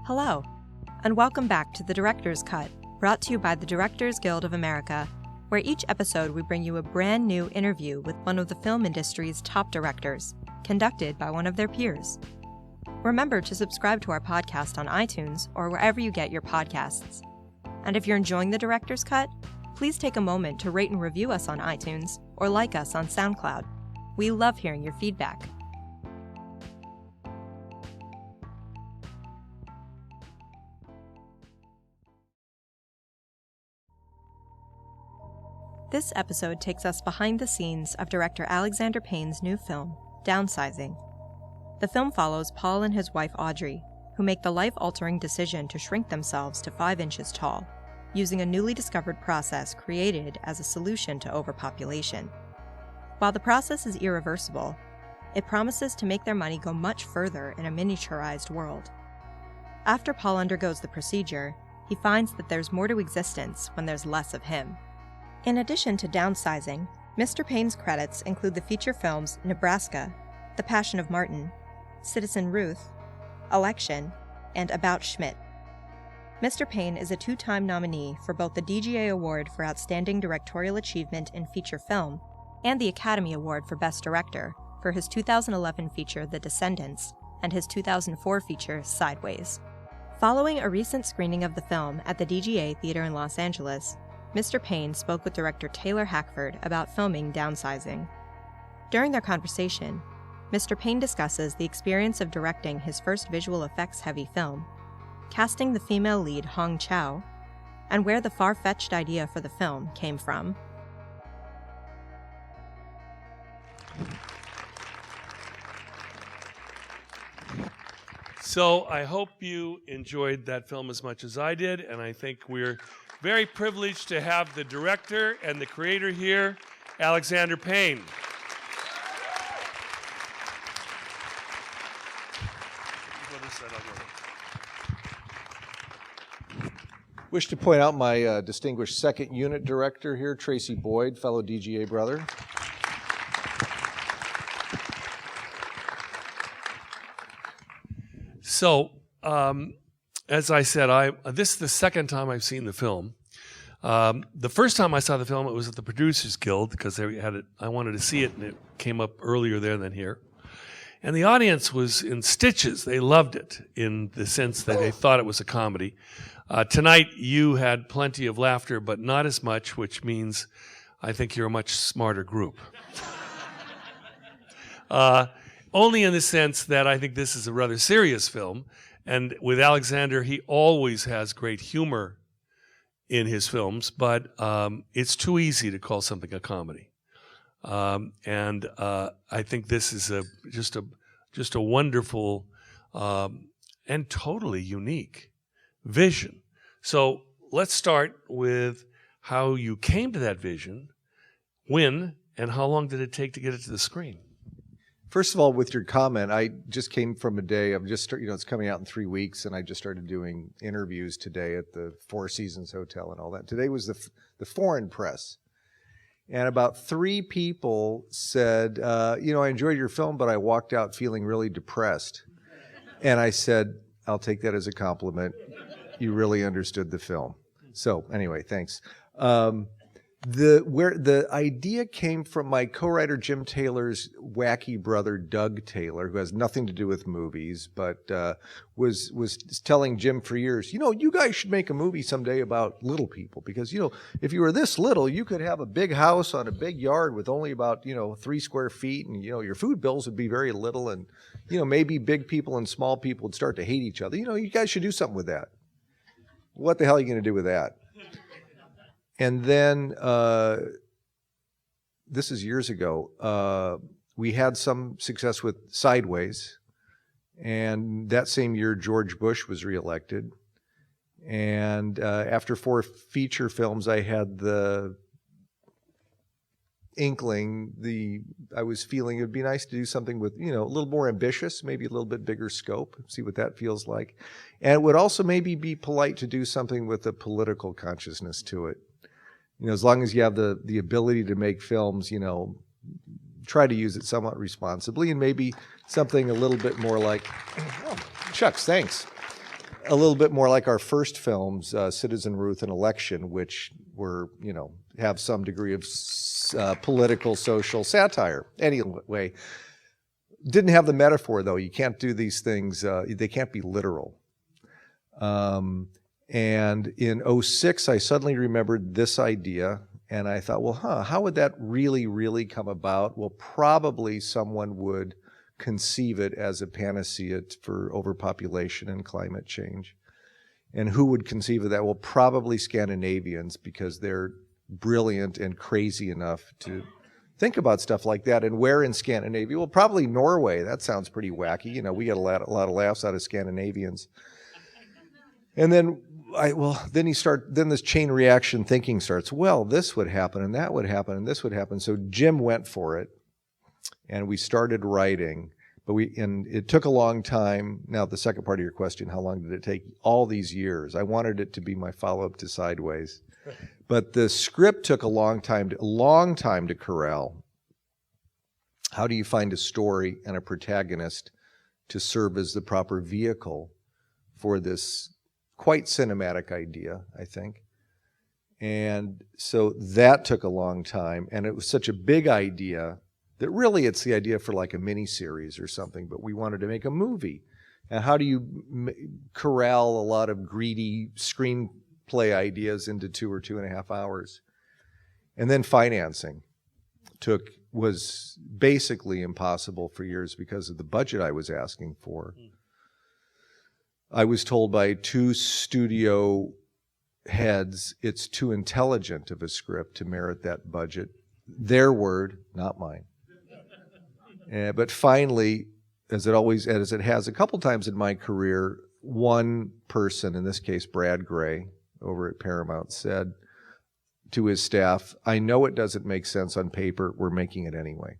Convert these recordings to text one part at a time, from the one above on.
Hello, and welcome back to The Director's Cut, brought to you by the Directors Guild of America, where each episode we bring you a brand new interview with one of the film industry's top directors, conducted by one of their peers. Remember to subscribe to our podcast on iTunes or wherever you get your podcasts. And if you're enjoying The Director's Cut, please take a moment to rate and review us on iTunes or like us on SoundCloud. We love hearing your feedback. This episode takes us behind the scenes of director Alexander Payne's new film, Downsizing. The film follows Paul and his wife Audrey, who make the life-altering decision to shrink themselves to 5 inches tall, using a newly discovered process created as a solution to overpopulation. While the process is irreversible, it promises to make their money go much further in a miniaturized world. After Paul undergoes the procedure, he finds that there's more to existence when there's less of him. In addition to Downsizing, Mr. Payne's credits include the feature films Nebraska, The Passion of Martin, Citizen Ruth, Election, and About Schmidt. Mr. Payne is a 2-time nominee for both the DGA Award for Outstanding Directorial Achievement in Feature Film and the Academy Award for Best Director for his 2011 feature The Descendants and his 2004 feature Sideways. Following a recent screening of the film at the DGA Theater in Los Angeles, Mr. Payne spoke with Director Taylor Hackford about filming Downsizing. During their conversation, Mr. Payne discusses the experience of directing his first visual effects-heavy film, casting the female lead Hong Chow, and where the far-fetched idea for the film came from. So I hope you enjoyed that film as much as I did, and I think we're very privileged to have the director and the creator here, Alexander Payne. Wish to point out my distinguished second unit director here, Tracy Boyd, fellow DGA brother. So, as I said, this is the second time I've seen the film. The first time I saw the film, it was at the Producers Guild because they had it. I wanted to see it, and it came up earlier there than here. And the audience was in stitches. They loved it in the sense that they thought it was a comedy. Tonight, you had plenty of laughter, but not as much, which means I think you're a much smarter group. Only in the sense that I think this is a rather serious film. And with Alexander, he always has great humor in his films, but it's too easy to call something a comedy. And I think this is just a wonderful and totally unique vision. So let's start with how you came to that vision, when, and how long did it take to get it to the screen? First of all, with your comment, I just came from a day of it's coming out in 3 weeks, and I just started doing interviews today at the Four Seasons Hotel and all that. Today was the foreign press, and about 3 people said, I enjoyed your film, but I walked out feeling really depressed. And I said, I'll take that as a compliment. You really understood the film. So anyway, thanks. The idea came from my co-writer Jim Taylor's wacky brother Doug Taylor, who has nothing to do with movies, but was telling Jim for years, you guys should make a movie someday about little people, because if you were this little, you could have a big house on a big yard with only about 3 square feet, and your food bills would be very little, and maybe big people and small people would start to hate each other. You guys should do something with that. What the hell are you going to do with that? And then, this is years ago, we had some success with Sideways, and that same year George Bush was reelected. And after 4 feature films, I had the inkling, I was feeling it would be nice to do something with, a little more ambitious, maybe a little bit bigger scope, see what that feels like. And it would also maybe be polite to do something with a political consciousness to it. As long as you have the ability to make films, try to use it somewhat responsibly, and maybe something a little bit more like, oh, shucks, thanks. a little bit more like our first films, Citizen Ruth and Election, which were, have some degree of political, social satire. Anyway, didn't have the metaphor, though. You can't do these things. They can't be literal. And in '06, I suddenly remembered this idea, and I thought, well, how would that really, really come about? Well, probably someone would conceive it as a panacea for overpopulation and climate change. And who would conceive of that? Well, probably Scandinavians, because they're brilliant and crazy enough to think about stuff like that. And where in Scandinavia? Well, probably Norway. That sounds pretty wacky. We get a lot of laughs out of Scandinavians. And then then this chain reaction thinking starts. Well, this would happen, and that would happen, and this would happen. So Jim went for it, and we started writing. And it took a long time. Now, the second part of your question, how long did it take? All these years. I wanted it to be my follow-up to Sideways. But the script took a long time to corral. How do you find a story and a protagonist to serve as the proper vehicle for this quite cinematic idea, I think? And so that took a long time, and it was such a big idea that really it's the idea for like a mini-series or something, but we wanted to make a movie. And how do you corral a lot of greedy screenplay ideas into 2 or 2.5 hours? And then financing was basically impossible for years because of the budget I was asking for. I was told by 2 studio heads it's too intelligent of a script to merit that budget. Their word, not mine. But finally, as it has a couple times in my career, one person, in this case Brad Gray over at Paramount, said to his staff, "I know it doesn't make sense on paper. We're making it anyway."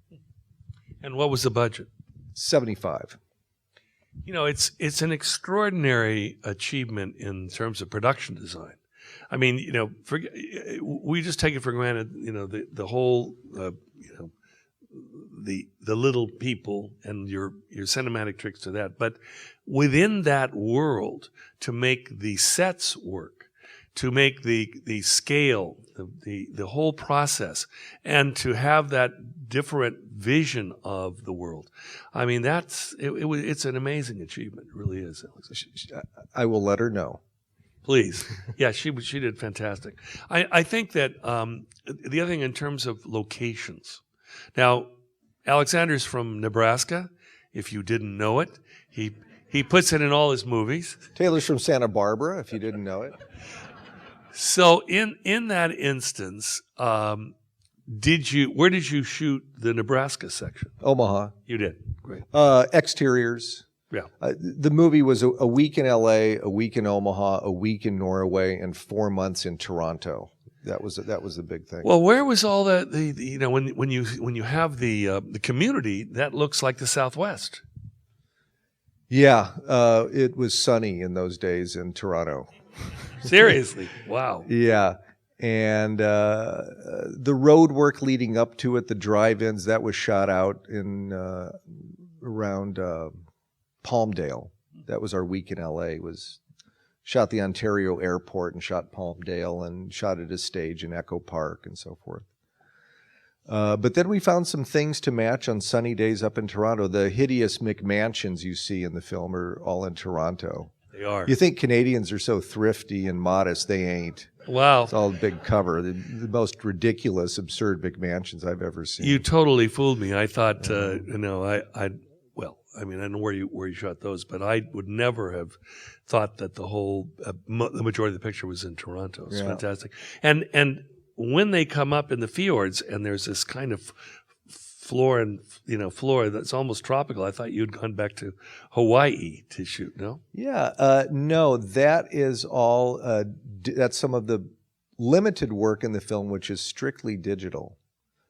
And what was the budget? 75. It's an extraordinary achievement in terms of production design. I mean, we just take it for granted, the whole, the little people and your cinematic tricks to that. But within that world, to make the sets work, to make the scale, the whole process, and to have that different vision of the world. I mean, it's an amazing achievement. It really is, Alexander. I will let her know. Please. Yeah, she did fantastic. I think that the other thing in terms of locations. Now, Alexander's from Nebraska. If you didn't know it, he puts it in all his movies. Taylor's from Santa Barbara, if you didn't know it. So in that instance, where did you shoot the Nebraska section? Omaha. You did. Great. Exteriors. Yeah. The movie was a week in LA, a week in Omaha, a week in Norway, and 4 months in Toronto. That was the big thing. Well, where was all that? When you have the community, that looks like the Southwest. Yeah, it was sunny in those days in Toronto. Seriously, wow. Yeah, and the road work leading up to it, the drive-ins, that was shot out in around Palmdale. That was our week in LA. Shot the Ontario airport and shot Palmdale and shot at a stage in Echo Park and so forth. But then we found some things to match on sunny days up in Toronto. The hideous McMansions you see in the film are all in Toronto. They are. You think Canadians are so thrifty and modest. They ain't. Wow. It's all a big cover. The most ridiculous, absurd McMansions I've ever seen. You totally fooled me. I thought, I don't know where you shot those, but I would never have thought that the majority of the picture was in Toronto. It's fantastic. And when they come up in the fjords and there's this kind of flora that's almost tropical, I thought you'd gone back to Hawaii to shoot. No? Yeah, no, that is all. That's some of the limited work in the film, which is strictly digital,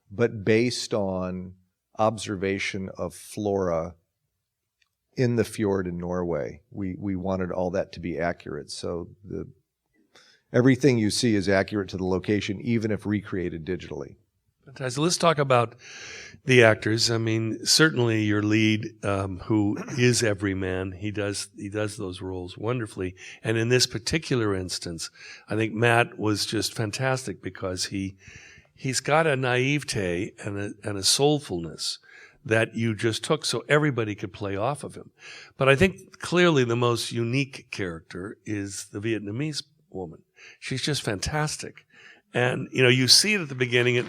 but based on observation of flora in the fjord in Norway. We wanted all that to be accurate. So everything you see is accurate to the location, even if recreated digitally. Fantastic. Let's talk about the actors. I mean, certainly your lead, who is every man, he does those roles wonderfully. And in this particular instance, I think Matt was just fantastic because he's got a naivete and a soulfulness that you just took so everybody could play off of him. But I think clearly the most unique character is the Vietnamese woman. She's just fantastic. And, you see it at the beginning.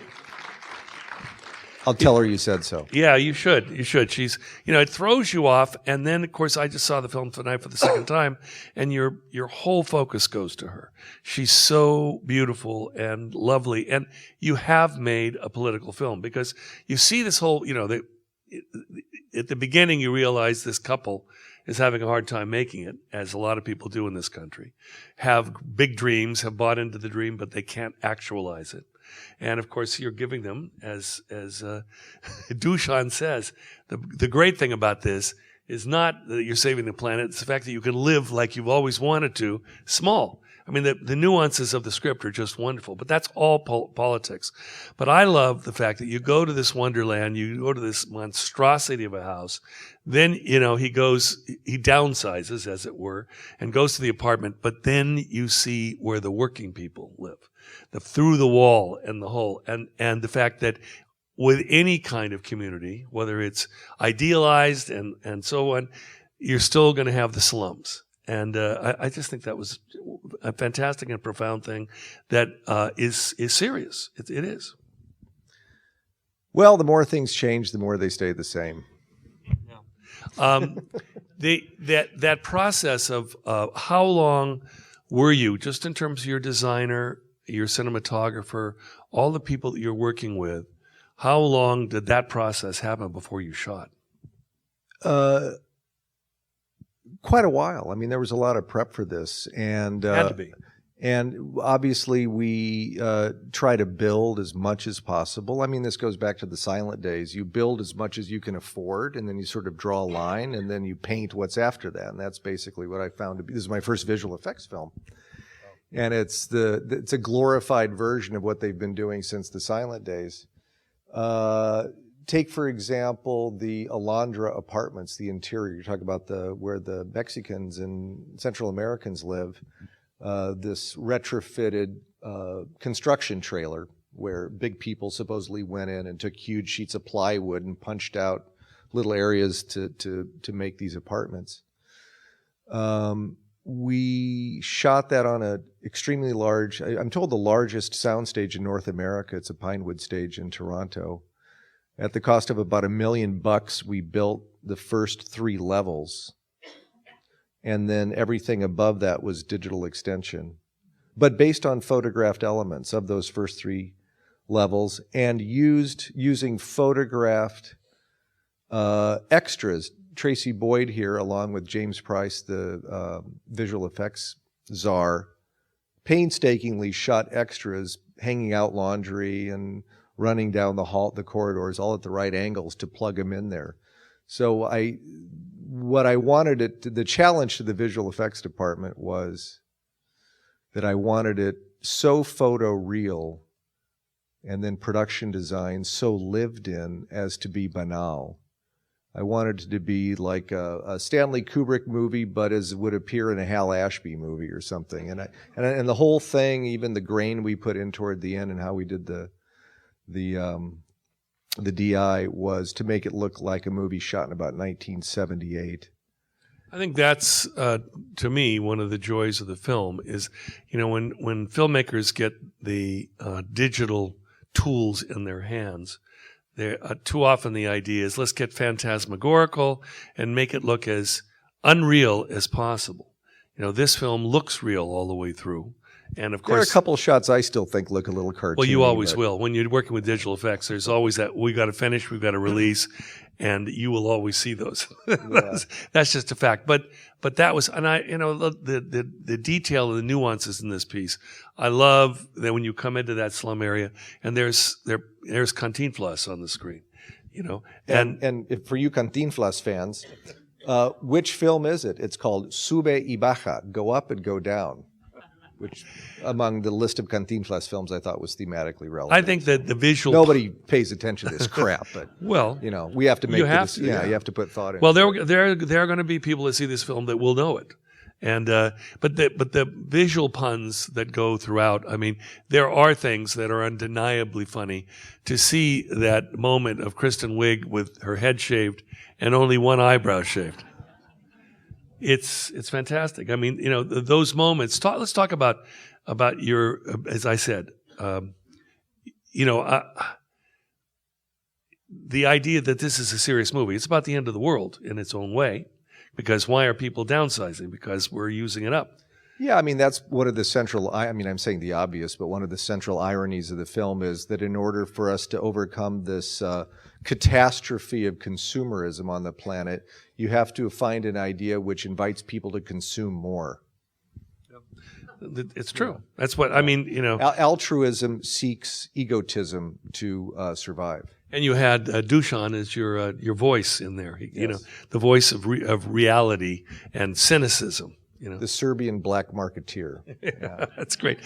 I'll tell her you said so. Yeah, you should. You should. She's, it throws you off. And then, of course, I just saw the film tonight for the second time, and your whole focus goes to her. She's so beautiful and lovely. And you have made a political film because you see this whole, at the beginning, you realize this couple is having a hard time making it, as a lot of people do in this country, have big dreams, have bought into the dream, but they can't actualize it. And of course, you're giving them, as Dushan says, the great thing about this is not that you're saving the planet; it's the fact that you can live like you've always wanted to, small. I mean, the nuances of the script are just wonderful, but that's all politics. But I love the fact that you go to this wonderland, you go to this monstrosity of a house, then, he downsizes, as it were, and goes to the apartment, but then you see where the working people live, through the wall and the hole, and the fact that with any kind of community, whether it's idealized and so on, you're still going to have the slums. And I just think that was a fantastic and profound thing that is serious. It is. Well, the more things change, the more they stay the same. That process of how long were you, just in terms of your designer, your cinematographer, all the people that you're working with, how long did that process happen before you shot? Quite a while. I mean, there was a lot of prep for this, and Had to be. And obviously we try to build as much as possible. I mean, this goes back to the silent days. You build as much as you can afford, and then you sort of draw a line, and then you paint what's after that. And that's basically what I found to be. This is my first visual effects film, and it's a glorified version of what they've been doing since the silent days. Take, for example, the Alondra apartments, the interior. You're talking about where the Mexicans and Central Americans live. This retrofitted construction trailer where big people supposedly went in and took huge sheets of plywood and punched out little areas to make these apartments. We shot that on a extremely large, I'm told the largest soundstage in North America. It's a Pinewood stage in Toronto. At the cost of about $1 million, we built the first 3 levels. And then everything above that was digital extension. But based on photographed elements of those first 3 levels, and using photographed extras. Tracy Boyd here, along with James Price, the visual effects czar, painstakingly shot extras, hanging out laundry and running down the corridors, all at the right angles to plug them in there. So the challenge to the visual effects department was that I wanted it so photoreal and then production design so lived in as to be banal. I wanted it to be like a Stanley Kubrick movie, but as would appear in a Hal Ashby movie or something. And the whole thing, even the grain we put in toward the end and how we did the DI was to make it look like a movie shot in about 1978. I think that's, to me, one of the joys of the film is, when filmmakers get the digital tools in their hands, too often the idea is let's get phantasmagorical and make it look as unreal as possible. This film looks real all the way through. And of course, there are a couple of shots I still think look a little cartoony. Well, you always will. When you're working with digital effects, there's always that we got to finish, we've got to release, and you will always see those. Yeah. That's just a fact. But that was, and the detail and the nuances in this piece. I love that when you come into that slum area, and there's Cantinflas on the screen, And if for you Cantinflas fans, which film is it? It's called Sube y Baja, Go Up and Go Down. which among the list of Cantinflas films I thought was thematically relevant. I think that the visual... Nobody pays attention to this crap, but well, we have to make you have to, you have to put thought in. Well, there are going to be people that see this film that will know it. And but the visual puns that go throughout, I mean, there are things that are undeniably funny. To see that moment of Kristen Wiig with her head shaved and only one eyebrow shaved, it's fantastic. I mean, those moments. Let's talk about your, as I said, the idea that this is a serious movie. It's about the end of the world in its own way. Because why are people downsizing? Because we're using it up. Yeah, I mean, that's one of the central, I'm saying the obvious, but one of the central ironies of the film is that in order for us to overcome this catastrophe of consumerism on the planet, you have to find an idea which invites people to consume more. It's true. That's what, I mean, Altruism seeks egotism to survive. And you had Dushan as your voice in there, Yes. The voice of reality and cynicism. The Serbian black marketeer. Yeah. That's great.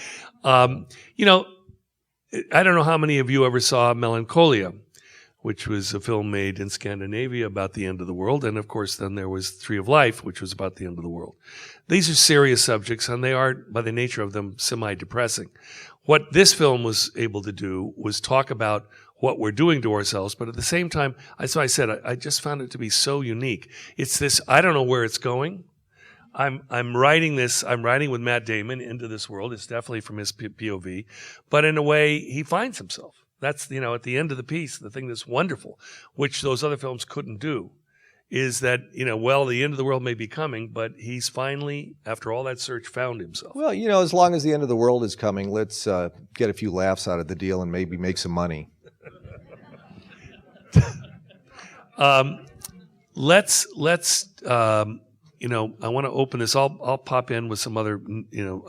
I don't know how many of you ever saw Melancholia, which was a film made in Scandinavia about the end of the world, and of course then there was Tree of Life, which was about the end of the world. These are serious subjects, and they are, by the nature of them, semi-depressing. What this film was able to do was talk about what we're doing to ourselves, but at the same time, as I said, I just found it to be so unique. It's this, I don't know where it's going. I'm writing with Matt Damon into this world. It's definitely from his POV, but in a way, he finds himself. That's, at the end of the piece, the thing that's wonderful, which those other films couldn't do, is that, the end of the world may be coming, but he's finally, after all that search, found himself. Well, as long as the end of the world is coming, let's get a few laughs out of the deal and maybe make some money. Let's I want to open this. I'll pop in with some other,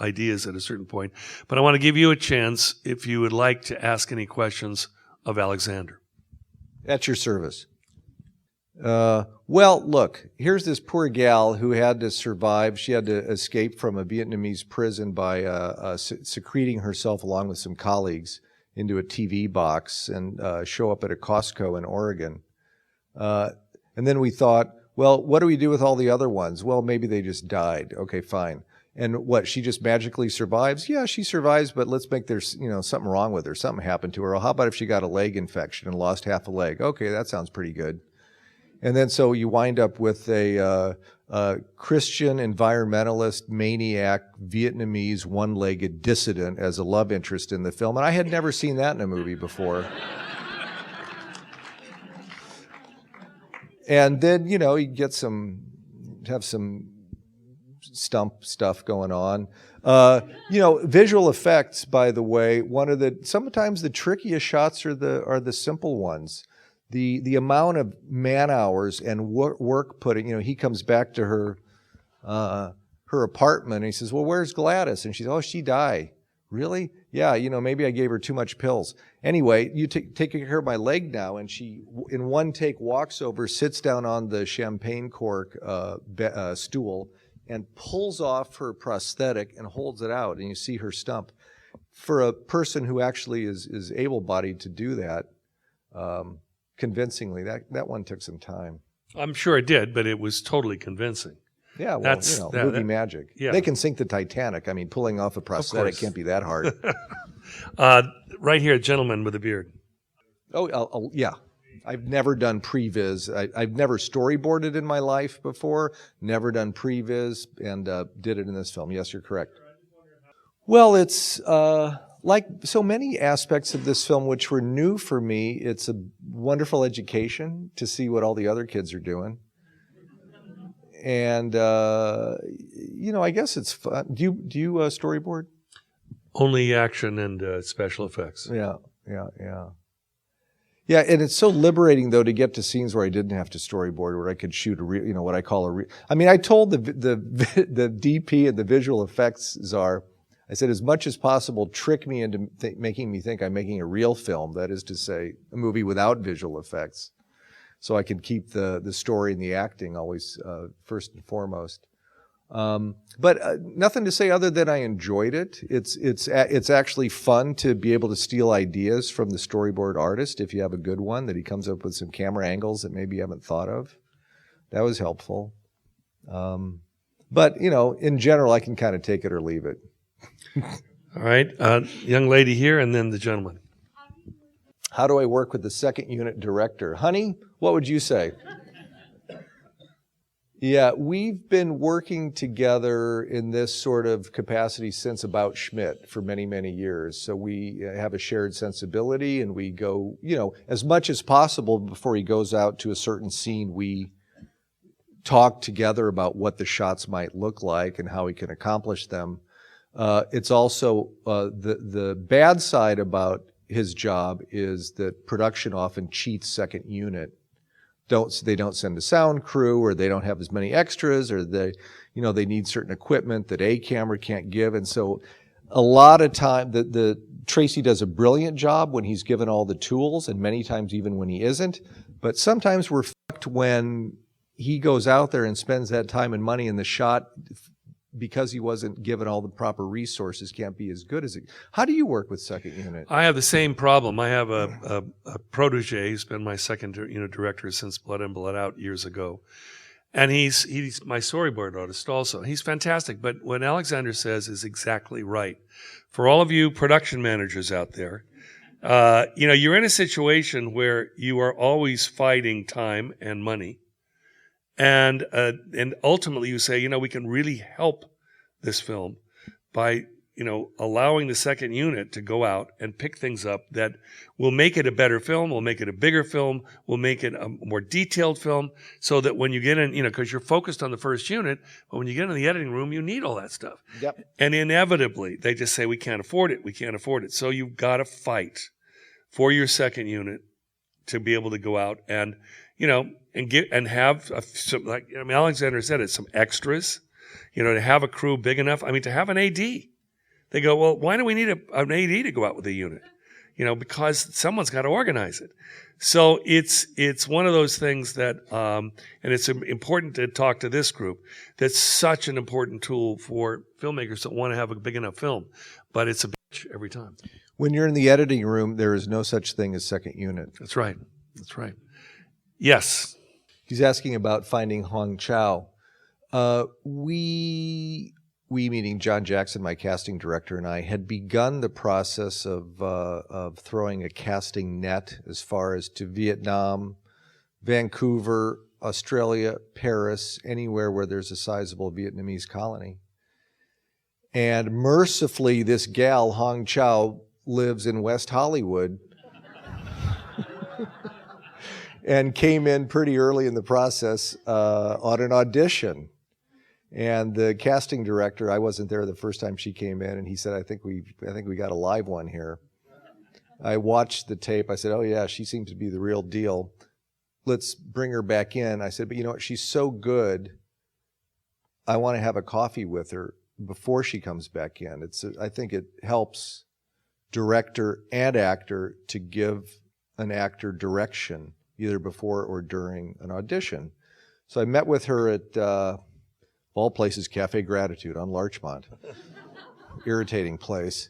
ideas at a certain point, but I want to give you a chance if you would like to ask any questions of Alexander. At your service. Well, look, here's this poor gal who had to survive. She had to escape from a Vietnamese prison by secreting herself along with some colleagues into a TV box and show up at a Costco in Oregon. And then we thought, well, what do we do with all the other ones? Well, maybe they just died. Okay, fine. And what, she just magically survives? Yeah, she survives, but let's make there's, something wrong with her. Something happened to her. Well, how about if she got a leg infection and lost half a leg? Okay, that sounds pretty good. And then so you wind up with a Christian environmentalist, maniac, Vietnamese, one-legged dissident as a love interest in the film. And I had never seen that in a movie before. And then, you get have some stump stuff going on. Visual effects, by the way, sometimes the trickiest shots are the simple ones. The amount of man hours and work putting, he comes back to her apartment and he says, well, where's Gladys? And she's, oh, she died. Really? Yeah, maybe I gave her too much pills. Anyway, you take care of my leg now. And she, in one take, walks over, sits down on the champagne cork stool and pulls off her prosthetic and holds it out. And you see her stump. For a person who actually is able-bodied to do that, convincingly, that one took some time. I'm sure it did, but it was totally convincing. Yeah, well, movie magic. Yeah. They can sink the Titanic. I mean, pulling off a prosthetic can't be that hard. Right here, gentleman with a beard. Oh, yeah. I've never done previs. I've never storyboarded in my life before, never done previs, and did it in this film. Yes, you're correct. Well, it's like so many aspects of this film which were new for me. It's a wonderful education to see what all the other kids are doing. And, I guess it's fun. Do you storyboard? Only action and special effects. Yeah. Yeah, and it's so liberating, though, to get to scenes where I didn't have to storyboard, where I could shoot what I call I told the DP and the visual effects czar, I said, as much as possible, trick me into making me think I'm making a real film, that is to say, a movie without visual effects. So I could keep the story and the acting always first and foremost. But nothing to say other than I enjoyed it. It's actually fun to be able to steal ideas from the storyboard artist if you have a good one, that he comes up with some camera angles that maybe you haven't thought of. That was helpful. But, in general, I can kind of take it or leave it. All right. Young lady here, and then the gentleman. How do I work with the second unit director? Honey, what would you say? Yeah, we've been working together in this sort of capacity since about Schmidt for many, many years. So we have a shared sensibility, and we go, as much as possible before he goes out to a certain scene, we talk together about what the shots might look like and how he can accomplish them. It's also the bad side about his job is that production often cheats second unit. They don't send a sound crew, or they don't have as many extras, or they need certain equipment that a camera can't give. And so a lot of time the Tracy does a brilliant job when he's given all the tools, and many times even when he isn't. But sometimes we're fucked when he goes out there and spends that time and money, and the shot, because he wasn't given all the proper resources, can't be as good as it. How do you work with second unit? I have the same problem. I have a protege. He's been my second unit director since Blood In, Blood Out years ago. And he's my storyboard artist also. He's fantastic. But what Alexander says is exactly right. For all of you production managers out there, you're in a situation where you are always fighting time and money. And ultimately you say, we can really help this film by, allowing the second unit to go out and pick things up that will make it a better film, will make it a bigger film, will make it a more detailed film, so that when you get in, because you're focused on the first unit, but when you get in the editing room, you need all that stuff. Yep. And inevitably, they just say, we can't afford it. So you've got to fight for your second unit to be able to go out and, and have some, Alexander said it, some extras, to have a crew big enough. To have an AD. They go, well, why do we need an AD to go out with a unit? Because someone's got to organize it. So it's one of those things that, and it's important to talk to this group. That's such an important tool for filmmakers that want to have a big enough film, but it's a bitch every time. When you're in the editing room, there is no such thing as second unit. That's right. Yes. He's asking about finding Hong Chow. We meaning John Jackson, my casting director, and I had begun the process of throwing a casting net as far as to Vietnam, Vancouver, Australia, Paris, anywhere where there's a sizable Vietnamese colony. And mercifully, this gal, Hong Chow, lives in West Hollywood and came in pretty early in the process on an audition. And the casting director, I wasn't there the first time she came in, and he said, I think we got a live one here. I watched the tape. I said, oh yeah, she seems to be the real deal. Let's bring her back in. I said, but you know what? She's so good. I want to have a coffee with her before she comes back in. I think it helps director and actor to give an actor direction either before or during an audition. So I met with her at all places, Cafe Gratitude on Larchmont. Irritating place.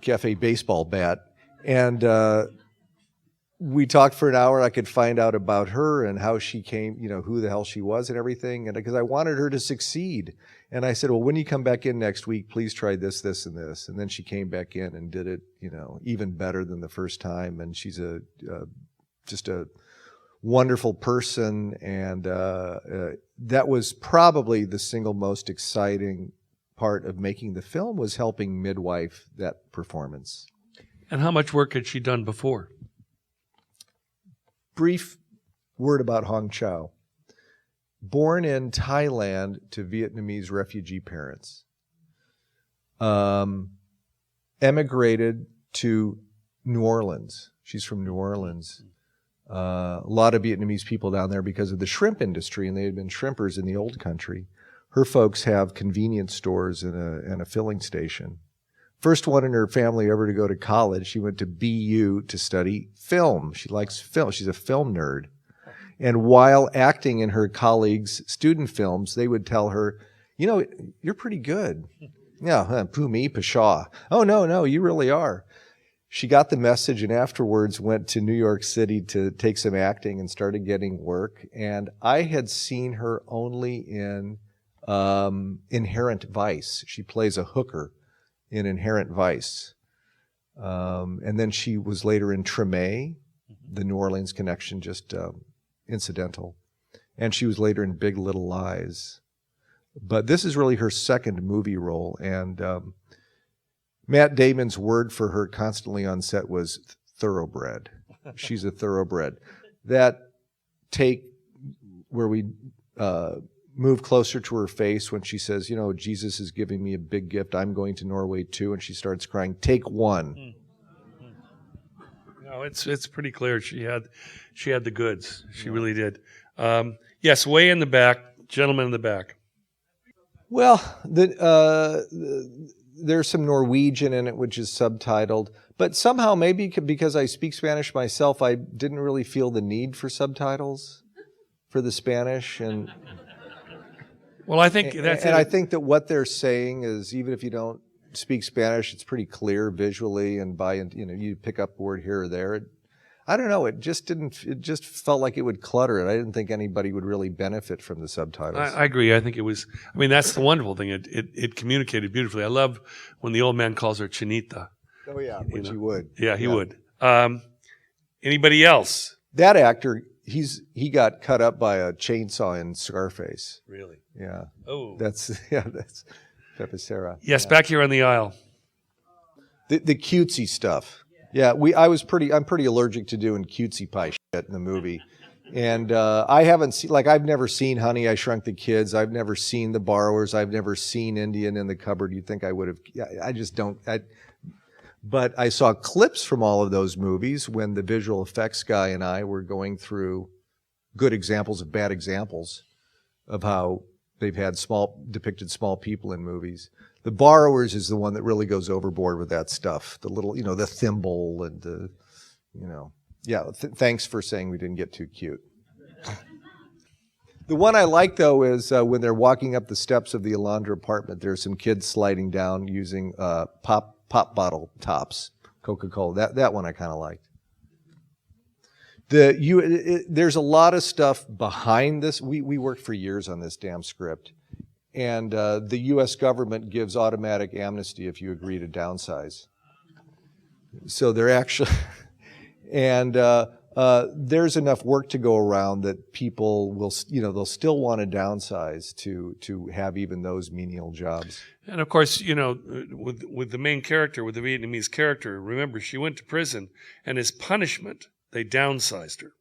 Cafe Baseball Bat. And we talked for an hour. I could find out about her and how she came, who the hell she was and everything. And because I wanted her to succeed. And I said, well, when you come back in next week, please try this, this, and this. And then she came back in and did it, even better than the first time. And she's just a wonderful person. And that was probably the single most exciting part of making the film, was helping midwife that performance. And how much work had she done before? Brief word about Hong Chow. Born in Thailand to Vietnamese refugee parents. Emigrated to New Orleans. She's from New Orleans. A lot of Vietnamese people down there because of the shrimp industry, and they had been shrimpers in the old country. Her folks have convenience stores and a filling station. First one in her family ever to go to college. She went to BU to study film. She likes film. She's a film nerd. And while acting in her colleagues' student films, they would tell her, you're pretty good. Yeah, poo me, pshaw. Oh, no, you really are. She got the message and afterwards went to New York City to take some acting and started getting work. And I had seen her only in Inherent Vice. She plays a hooker in Inherent Vice. And then she was later in Treme, the New Orleans connection, just incidental. And she was later in Big Little Lies. But this is really her second movie role. And Matt Damon's word for her constantly on set was thoroughbred. She's a thoroughbred. That take where we move closer to her face when she says, Jesus is giving me a big gift. I'm going to Norway too. And she starts crying. Take one. No, it's pretty clear. She had the goods. She really did. Yes, way in the back, gentleman in the back. Well, there's some Norwegian in it, which is subtitled. But somehow, maybe because I speak Spanish myself, I didn't really feel the need for subtitles for the Spanish. And well, I think that's and I think that what they're saying is, even if you don't speak Spanish, it's pretty clear visually, and you pick up a word here or there. I don't know. It just felt like it would clutter it. I didn't think anybody would really benefit from the subtitles. I agree. I think it was. I mean, that's the wonderful thing. It communicated beautifully. I love when the old man calls her Chinita. Oh yeah, which he would. Yeah, he would. Anybody else? That actor, he got cut up by a chainsaw in Scarface. Really? Yeah. Oh. That's Pepicera. Yes, back here on the aisle. The cutesy stuff. Yeah, I'm pretty allergic to doing cutesy pie shit in the movie. And I haven't seen, I've never seen Honey, I Shrunk the Kids. I've never seen The Borrowers. I've never seen Indian in the Cupboard. You'd think I would have. I just don't. But I saw clips from all of those movies when the visual effects guy and I were going through good examples of bad examples of how they've had depicted small people in movies. The Borrowers is the one that really goes overboard with that stuff. The little, the thimble and the, Yeah, thanks for saying we didn't get too cute. The one I like, though, is when they're walking up the steps of the Alondra apartment, there's some kids sliding down using pop bottle tops, Coca-Cola. That one I kind of liked. There's a lot of stuff behind this. We worked for years on this damn script. And the U.S. government gives automatic amnesty if you agree to downsize. So they're actually... And there's enough work to go around that people will, they'll still want to downsize to have even those menial jobs. And of course, with the main character, with the Vietnamese character, remember, she went to prison, and as punishment, they downsized her.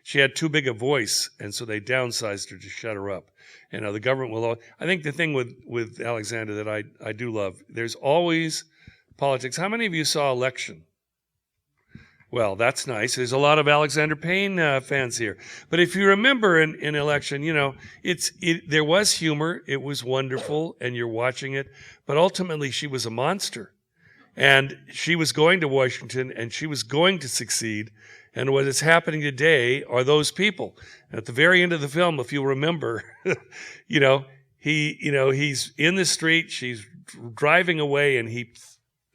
She had too big a voice, and so they downsized her to shut her up. And the government will. I think the thing with Alexander that I do love, there's always politics. How many of you saw Election? Well, that's nice. There's a lot of Alexander Payne fans here. But if you remember in Election, there was humor. It was wonderful, and you're watching it. But ultimately, she was a monster. And she was going to Washington, and she was going to succeed. And what is happening today are those people. At the very end of the film, if you'll remember, he's in the street, she's driving away, and he,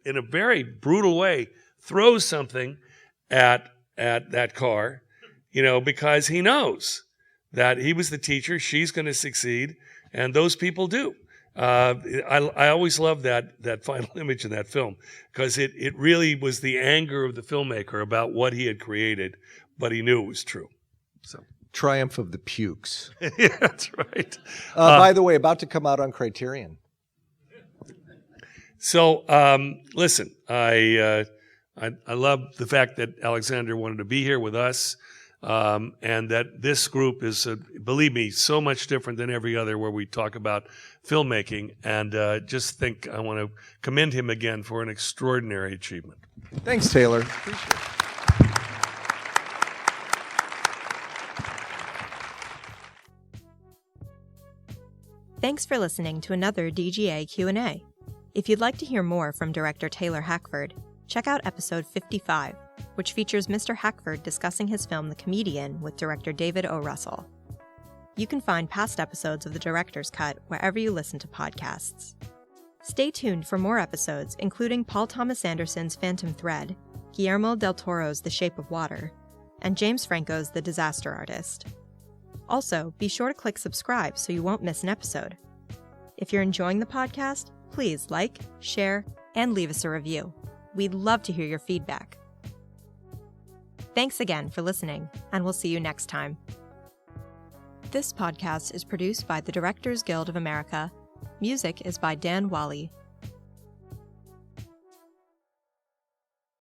in a very brutal way, throws something at that car, because he knows that he was the teacher, she's going to succeed, and those people do. I always love that final image in that film, because it really was the anger of the filmmaker about what he had created, but he knew it was true. So Triumph of the Pukes. Yeah, that's right. By the way, about to come out on Criterion. So listen, I love the fact that Alexander wanted to be here with us, and that this group is, believe me, so much different than every other where we talk about filmmaking. And just think I want to commend him again for an extraordinary achievement. Thanks, Taylor. Appreciate it. Thanks for listening to another DGA Q&A. If you'd like to hear more from Director Taylor Hackford, check out episode 55, which features Mr. Hackford discussing his film The Comedian with director David O. Russell. You can find past episodes of The Director's Cut wherever you listen to podcasts. Stay tuned for more episodes, including Paul Thomas Anderson's Phantom Thread, Guillermo del Toro's The Shape of Water, and James Franco's The Disaster Artist. Also, be sure to click subscribe so you won't miss an episode. If you're enjoying the podcast, please like, share, and leave us a review. We'd love to hear your feedback. Thanks again for listening, and we'll see you next time. This podcast is produced by the Directors Guild of America. Music is by Dan Wally.